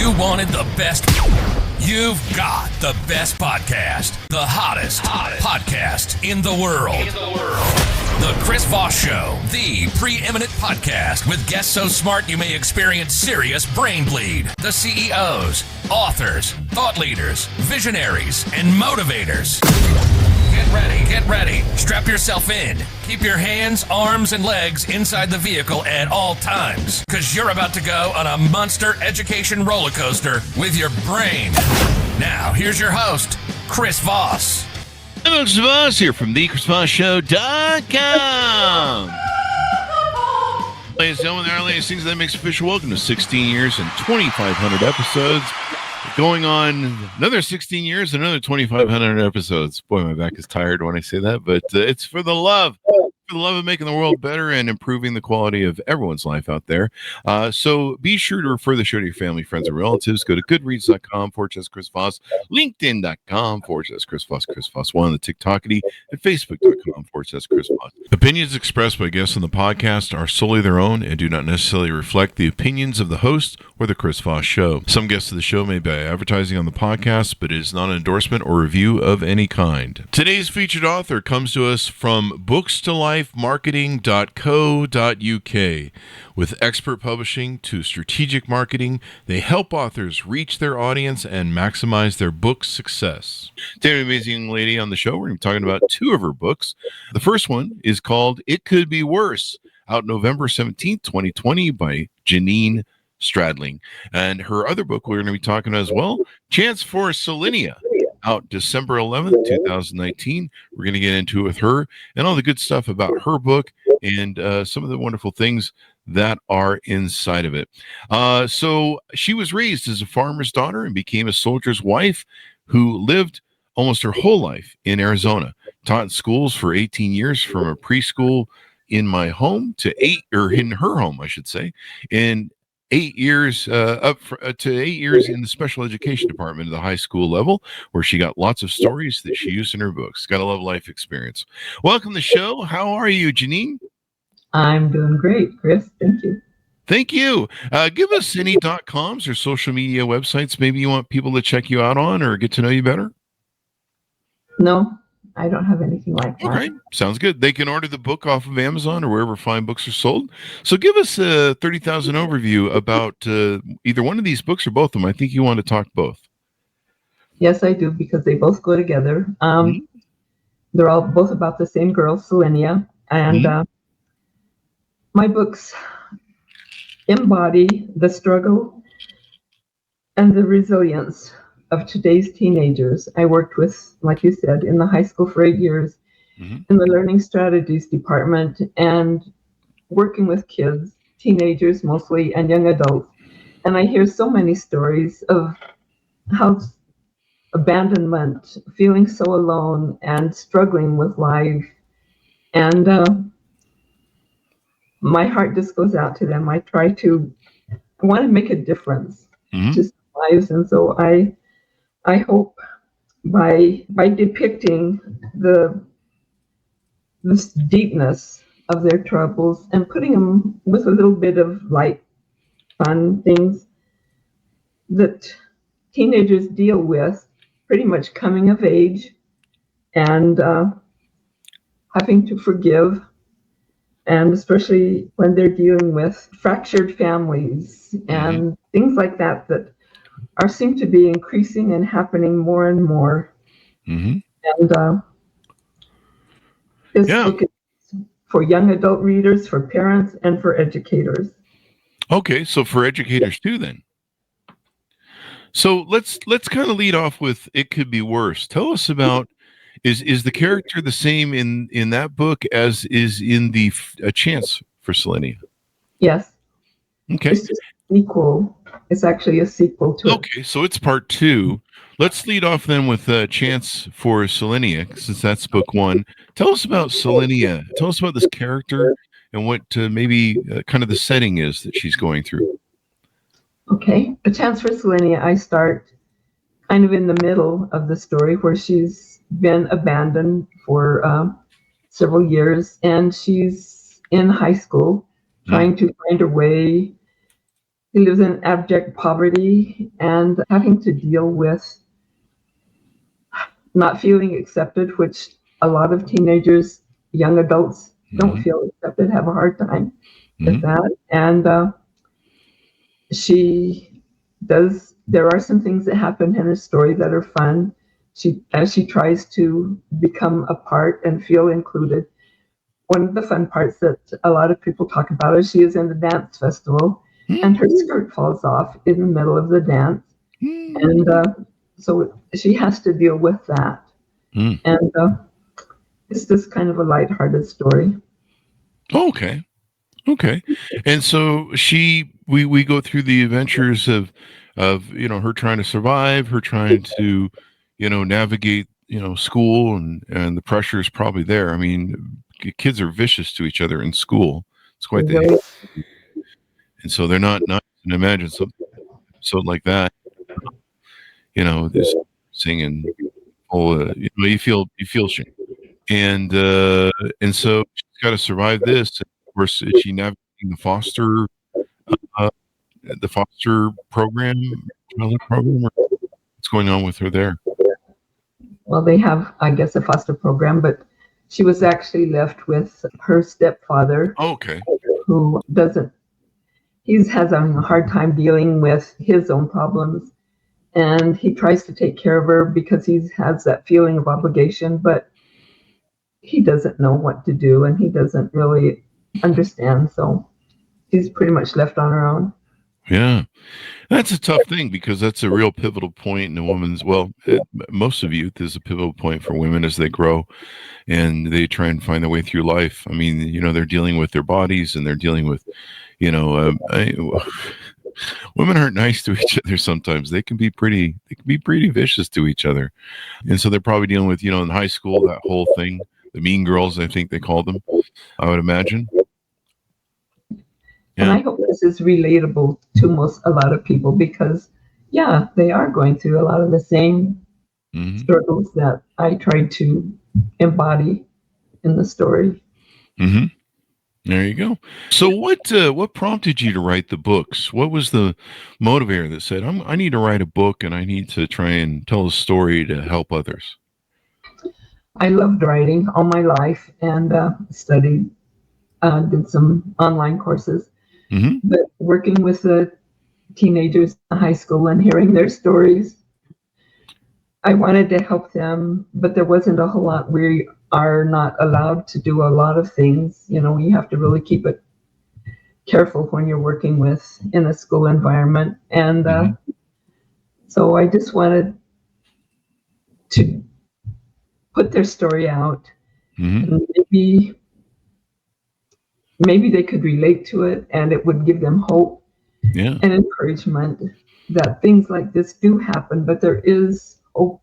You wanted the best. You've got the best podcast. The hottest podcast in the world. The Chris Voss Show, the preeminent podcast with guests so smart you may experience serious brain bleed. The CEOs, authors, thought leaders, visionaries, and motivators. Get ready. Strap yourself in. Keep your hands, arms, and legs inside the vehicle at all times, because you're about to go on a monster education roller coaster with your brain. Now, here's your host, Chris Voss. I'm Chris Voss here from thechrisvossshow.com. Ladies and gentlemen, there are latest things that makes official. Welcome to 16 years and 2,500 episodes. Going on another 16 years and another 2,500 episodes. Boy, my back is tired when I say that, but it's for the love of making the world better and improving the quality of everyone's life out there. So be sure to refer the show to your family, friends, and relatives. Go to goodreads.com/Chris Voss, LinkedIn.com/Chris Voss, Chris Voss 1 on the TikTokity, and Facebook.com/Chris Voss. Opinions expressed by guests on the podcast are solely their own and do not necessarily reflect the opinions of the host or the Chris Voss Show. Some guests of the show may be advertising on the podcast, but it is not an endorsement or review of any kind. Today's featured author comes to us from bookstolifemarketing.co.uk. With expert publishing to strategic marketing, they help authors reach their audience and maximize their book success. Today, an amazing young lady on the show. We're going to be talking about two of her books. The first one is called It Could Be Worse, out November 17th, 2020 by Genene Stradling. And her other book we're going to be talking about as well, Chance for Solinea, out December 11th, 2019. We're going to get into it with her and all the good stuff about her book and some of the wonderful things that are inside of it. So she was raised as a farmer's daughter and became a soldier's wife who lived almost her whole life in Arizona. Taught in schools for 18 years, from a preschool in my home to in her home, I should say, and 8 years to 8 years in the special education department of the high school level, where she got lots of stories that she used in her books. Got a love life experience. Welcome to the show. How are you, Genene? I'm doing great, Chris. Thank you. Thank you. Give us any .coms or social media websites maybe you want people to check you out on or get to know you better. No, I don't have anything like that. Okay, sounds good. They can order the book off of Amazon or wherever fine books are sold. So give us a 30,000 overview about either one of these books or both of them. I think you want to talk both. Yes, I do, because they both go together. They're all both about the same girl, Solinea, and my books embody the struggle and the resilience of today's teenagers. I worked with, like you said, in the high school for 8 years in the learning strategies department, and working with kids, teenagers mostly, and young adults. And I hear so many stories of how abandonment, feeling so alone, and struggling with life. And my heart just goes out to them. I want to make a difference to some lives. And so I hope by depicting this deepness of their troubles and putting them with a little bit of light, fun things that teenagers deal with, pretty much coming of age and having to forgive, and especially when they're dealing with fractured families and things like that seem to be increasing and happening more and more. And this book is for young adult readers, for parents, and for educators. Okay, so for educators too, then. So let's kind of lead off with It Could Be Worse. Tell us about, is the character the same in that book as is in the A Chance for Solinea? Yes. Okay. It's just a sequel. It's actually a sequel to it. Okay, so it's part 2. Let's lead off then with A Chance for Solinea, since that's book 1. Tell us about Solinea. Tell us about this character and what maybe kind of the setting is that she's going through. Okay, A Chance for Solinea, I start kind of in the middle of the story, where she's been abandoned for several years, and she's in high school trying to find her way he lives in abject poverty and having to deal with not feeling accepted, which a lot of teenagers, young adults, don't feel accepted, have a hard time with that. And she does, there are some things that happen in her story that are fun. As she tries to become a part and feel included. One of the fun parts that a lot of people talk about is she is in the dance festival and her skirt falls off in the middle of the dance. And so she has to deal with that. And it's just kind of a lighthearted story. Okay. And so we go through the adventures of her trying to survive, her trying to navigate school, and the pressure is probably there. I mean, kids are vicious to each other in school. It's quite the and so they're not I can imagine something like that. This singing, you feel shame, and so she's got to survive this. And of course, is she navigating the foster program, or what's going on with her there? Well, they have, I guess, a foster program, but she was actually left with her stepfather. Okay. Who has a hard time dealing with his own problems. And he tries to take care of her because he has that feeling of obligation, but he doesn't know what to do and he doesn't really understand. So she's pretty much left on her own. Yeah. That's a tough thing because that's a real pivotal point in a woman's, most of youth is a pivotal point for women as they grow and they try and find their way through life. I mean, they're dealing with their bodies and they're dealing with, women aren't nice to each other sometimes. They can be pretty vicious to each other. And so they're probably dealing with, in high school, that whole thing, the mean girls, I think they called them, I would imagine. And I hope this is relatable to a lot of people because, they are going through a lot of the same struggles that I tried to embody in the story. There you go. So what prompted you to write the books? What was the motivator that said, I need to write a book and I need to try and tell a story to help others? I loved writing all my life and studied, did some online courses. But working with the teenagers in high school and hearing their stories, I wanted to help them, but there wasn't a whole lot. We are not allowed to do a lot of things. You have to really keep it careful when you're working in a school environment. And so I just wanted to put their story out. And maybe they could relate to it and it would give them hope and encouragement that things like this do happen, but there is hope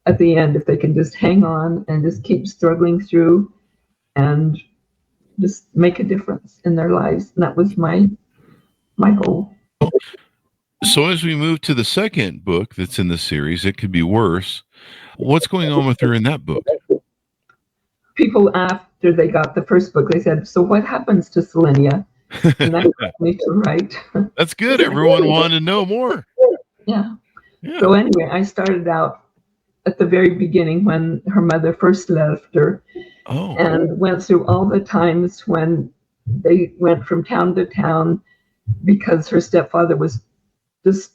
at the end if they can just hang on and just keep struggling through and just make a difference in their lives. And that was my goal. So as we move to the second book that's in the series, It Could Be Worse, what's going on with her in that book? People, after they got the first book, they said, so what happens to Solinea? And that got me to write. That's good. Everyone wanted to know more. Yeah. So anyway, I started out at the very beginning when her mother first left her and went through all the times when they went from town to town because her stepfather was just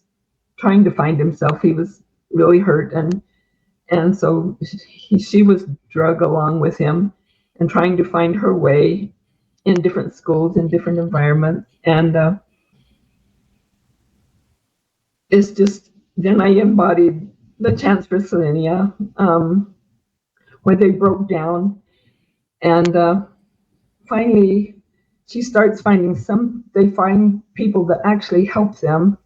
trying to find himself. He was really hurt. And so she was drug along with him and trying to find her way in different schools, in different environments. And it's just, then I embodied the chance for Solinea, where they broke down. And finally, she starts finding they find people that actually help them.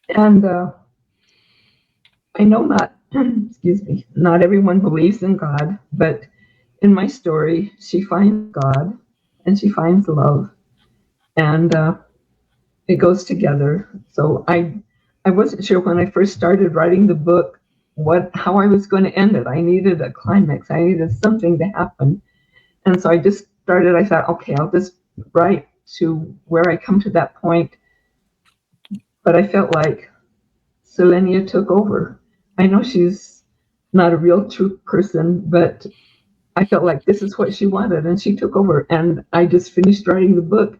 And I know not everyone believes in God, but in my story, she finds God and she finds love, and it goes together. So I wasn't sure when I first started writing the book how I was going to end it. I needed a climax. I needed something to happen, and so I just started. I thought, okay, I'll just write to where I come to that point, but I felt like Solinea took over. I know she's not a real true person, but I felt like this is what she wanted, and she took over. And I just finished writing the book,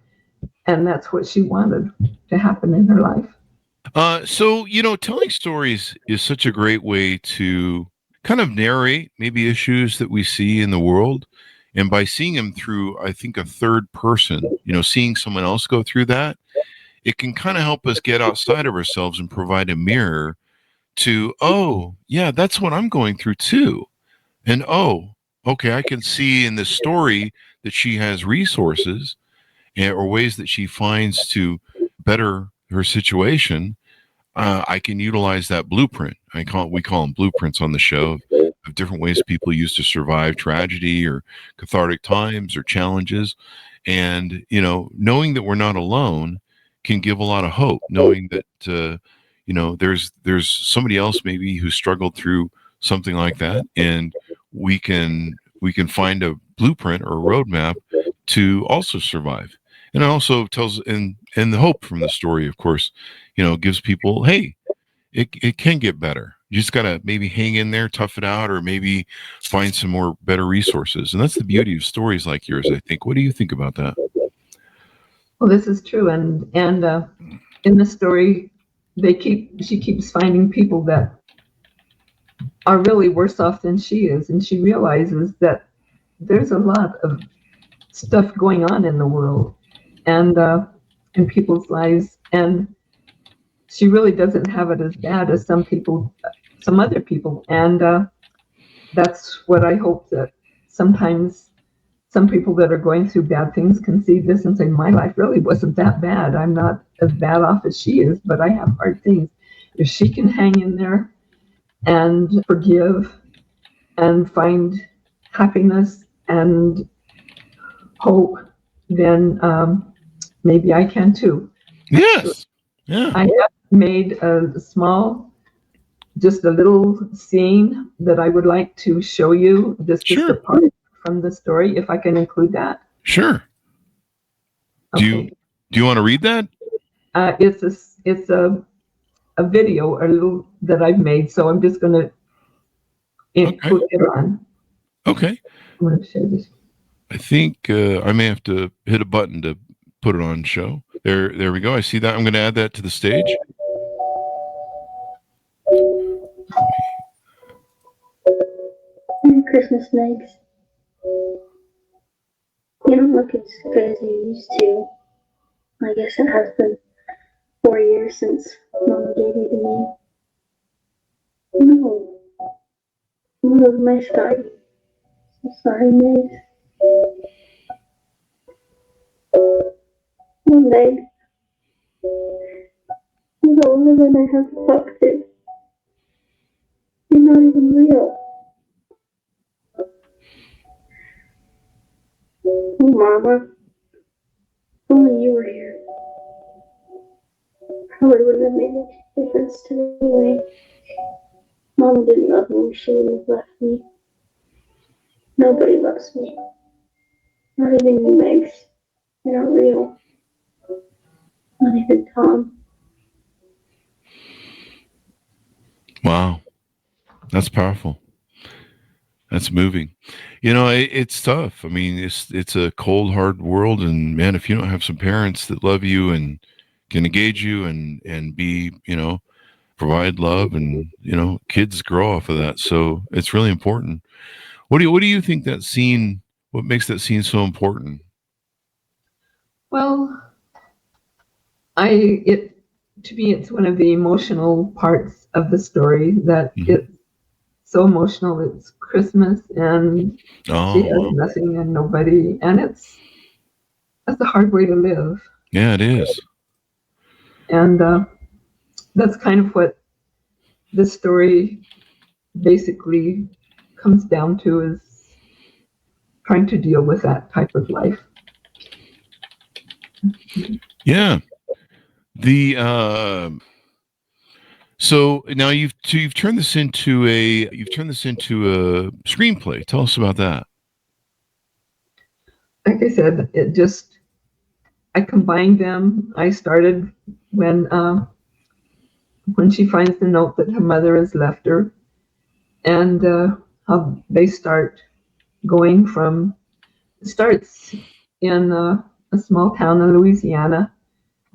and that's what she wanted to happen in her life. So, telling stories is such a great way to kind of narrate maybe issues that we see in the world. And by seeing them through, I think, a third person, seeing someone else go through that, it can kind of help us get outside of ourselves and provide a mirror to, oh, yeah, that's what I'm going through too. And, oh, okay, I can see in this story that she has resources or ways that she finds to better her situation. I can utilize that blueprint. We call them blueprints on the show of different ways people use to survive tragedy or cathartic times or challenges. And, knowing that we're not alone can give a lot of hope, knowing that, there's somebody else maybe who struggled through something like that. And we can find a blueprint or a roadmap to also survive. And it also tells, and the hope from the story, of course, gives people, hey, it can get better. You just got to maybe hang in there, tough it out, or maybe find some more better resources. And that's the beauty of stories like yours, I think. What do you think about that? Well, this is true. And in the story, she keeps finding people that are really worse off than she is. And she realizes that there's a lot of stuff going on in the world and in people's lives. And she really doesn't have it as bad as some other people. And that's what I hope, that sometimes some people that are going through bad things can see this and say, my life really wasn't that bad. I'm not as bad off as she is, but I have hard things. If she can hang in there and forgive and find happiness and hope, then maybe I can too. Yes. Yeah. I have made just a little scene that I would like to show you. This is the part from the story, if I can include that. Sure. Okay. Do you want to read that? It's a video, a little that I've made, so I'm just going to put it on. Okay. I'm going to share this. I think I may have to hit a button to put it on show. There we go. I see that. I'm going to add that to the stage. Merry Christmas, Megs. You don't look as good as you used to. I guess it has been 4 years since Mama gave you to me. No. Move my sky. So sorry, Megs. No, Meg. You're the only one I have talked to. You're not even real. Oh, Mama. If only you were here. Probably wouldn't have made a difference to me anyway. Mama didn't love me. She wouldn't have left me. Nobody loves me. Not even you, Megs. You're not real. Not even Tom. Wow. That's powerful. That's moving. It's tough. I mean, it's a cold, hard world. And man, if you don't have some parents that love you and can engage you and be, provide love, and, kids grow off of that. So it's really important. What do you think what makes that scene so important? Well, to me, it's one of the emotional parts of the story that it's so emotional. It's Christmas and she has nothing and nobody, and that's a hard way to live. Yeah, it is. And that's kind of what this story basically comes down to, is trying to deal with that type of life. Yeah. So now you've turned this into a screenplay. Tell us about that. Like I said, I combined them. I started when when she finds the note that her mother has left her, and how they start going from, starts in a small town in Louisiana.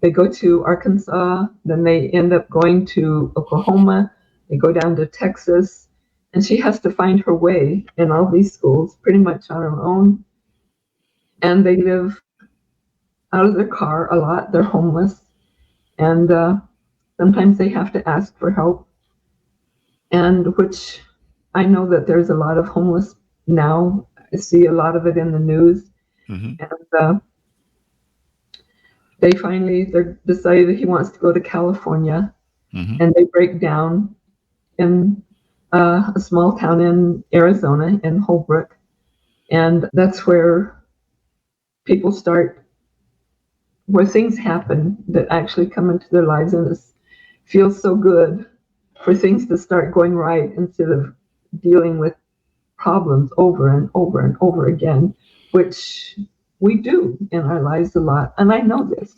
They go to Arkansas, then they end up going to Oklahoma, they go down to Texas, and she has to find her way in all these schools pretty much on her own. And they live out of their car a lot, they're homeless, and sometimes they have to ask for help, and which I know that there's a lot of homeless now. I see a lot of it in the news. Mm-hmm. And they decide that he wants to go to California, Mm-hmm. and they break down in a small town in Arizona, in Holbrook, and that's where people start, where things happen that actually come into their lives, and it feels so good for things to start going right instead of dealing with problems over and over and over again, which we do in our lives a lot, and I know this,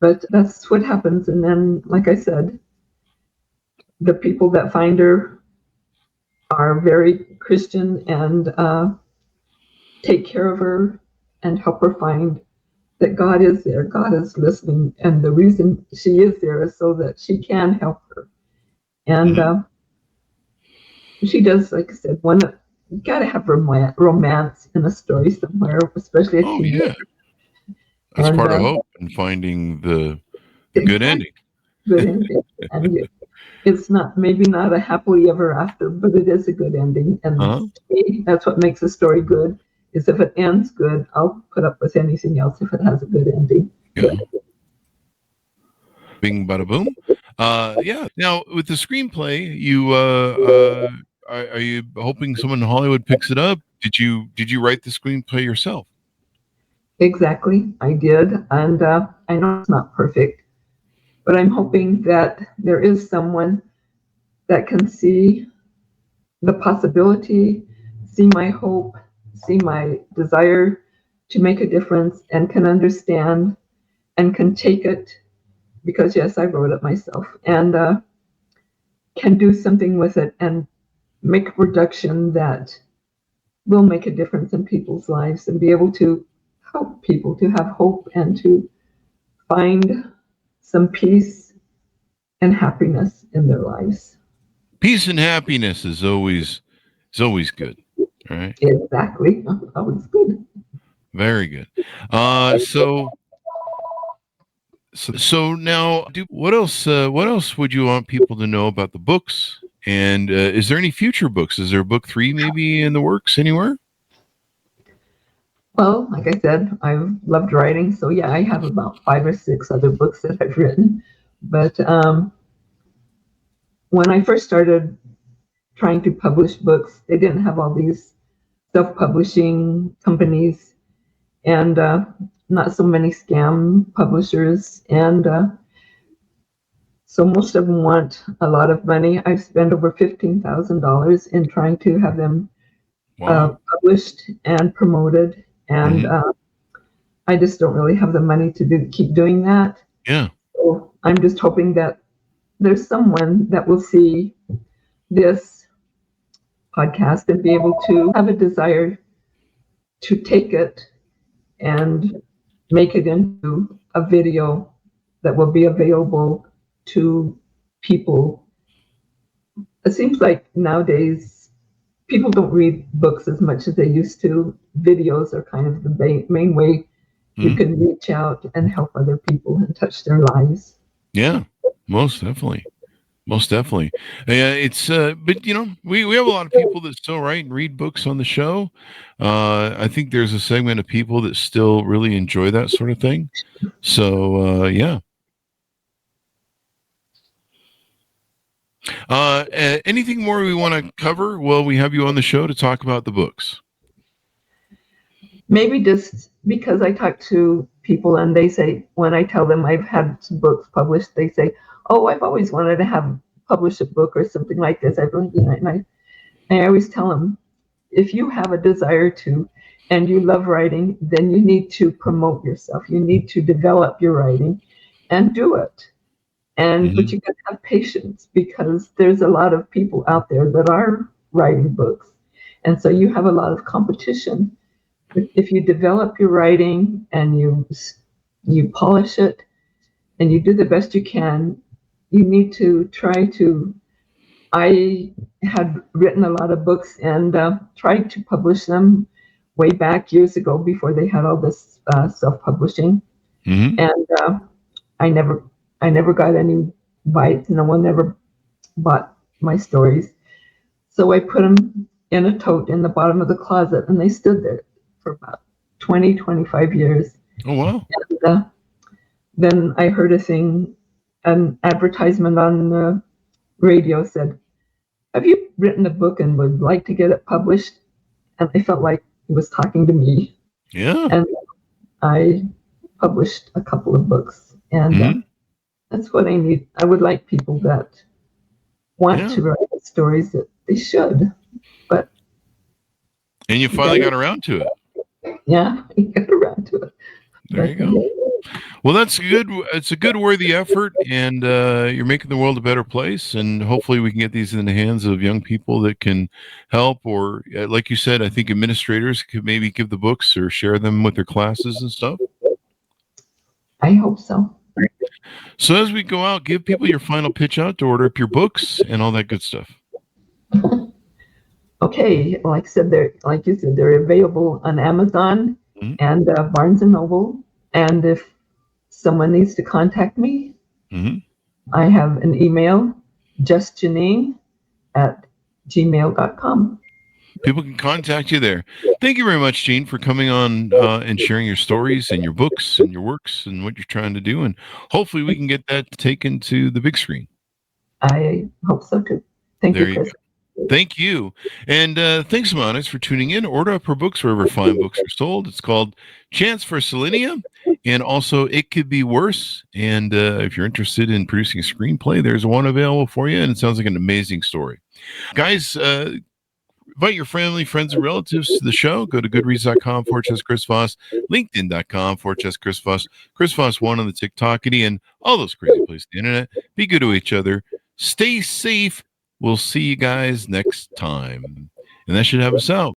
but that's what happens. And then, like I said, the people that find her are very Christian and take care of her and help her find that God is there, God is listening, and the reason she is there is so that she can help her. And she does, like I said, you gotta have romance in a story somewhere, especially a teenager. Yeah. That's part of hope and finding the good ending. Good ending. And it's maybe not a happily ever after, but it is a good ending. And that's what makes a story good, is if it ends good, I'll put up with anything else if it has a good ending. Yeah. Bing, bada, boom. Yeah. Now, with the screenplay, are you hoping someone in Hollywood picks it up? Did you write the screenplay yourself? Exactly, I did, and I know it's not perfect, but I'm hoping that there is someone that can see the possibility, see my hope, see my desire to make a difference, and can understand and can take it, because yes, I wrote it myself, and can do something with it and make a production that will make a difference in people's lives and be able to help people to have hope and to find some peace and happiness in their lives. Peace and happiness is always good. All right. Exactly. Always good. Very good. So now, what else would you want people to know about the books? And is there any future books? Is there book 3 maybe in the works anywhere? Well, like I said, I've loved writing, so yeah, I have about 5 or 6 other books that I've written. But when I first started trying to publish books, they didn't have all these self-publishing companies and not so many scam publishers, and so most of them want a lot of money. I've spent over $15,000 in trying to have them published and promoted, and I just don't really have the money to keep doing that. Yeah. So I'm just hoping that there's someone that will see this podcast and be able to have a desire to take it and make it into a video that will be available to people. It seems like nowadays people don't read books as much as they used to. Videos are kind of the main way you can reach out and help other people and touch their lives. Yeah, most definitely. It's but we have a lot of people that still write and read books on the show. I think there's a segment of people that still really enjoy that sort of thing. So yeah. Anything more we want to cover? Well, we have you on the show to talk about the books. Maybe just because I talk to people and they say, when I tell them I've had some books published, they say, "Oh, I've always wanted to publish a book or something like this." I've really done it. And I always tell them, if you have a desire to, and you love writing, then you need to promote yourself. You need to develop your writing and do it. And but you got to have patience because there's a lot of people out there that are writing books, and so you have a lot of competition. If you develop your writing and you polish it and you do the best you can, you need to try to. I had written a lot of books and tried to publish them way back years ago before they had all this self-publishing, and I never got any bites. No one ever bought my stories, so I put them in a tote in the bottom of the closet, and they stood there for about 25 years. Oh, wow. And then I heard an advertisement on the radio said, "Have you written a book and would like to get it published?" And I felt like it was talking to me. Yeah. And I published a couple of books, and that's what I need. I would like people that want to write stories that they should, but and you finally got around to it. Yeah, I got around to it. There you go. Well, that's good. It's a good, worthy effort, and you're making the world a better place. And hopefully, we can get these in the hands of young people that can help. Or, like you said, I think administrators could maybe give the books or share them with their classes and stuff. I hope so. So, as we go out, give people your final pitch out to order up your books and all that good stuff. Okay, like you said, they're available on Amazon and Barnes and Noble. And if someone needs to contact me, I have an email, justgenene@gmail.com. People can contact you there. Thank you very much, Jean, for coming on and sharing your stories and your books and your works and what you're trying to do. And hopefully we can get that taken to the big screen. I hope so, too. Thank you, Chris. Thank you. And thanks, Monis, for tuning in. Order up her books wherever fine books are sold. It's called Chance for Solinea, and also It Could Be Worse. And if you're interested in producing a screenplay, there's one available for you, and it sounds like an amazing story. Guys, invite your family, friends, and relatives to the show. Go to goodreads.com/Chris Voss, linkedin.com/Chris Voss, Chris Voss1 on the TikTokity, and all those crazy places on the internet. Be good to each other. Stay safe. We'll see you guys next time. And that should have us out.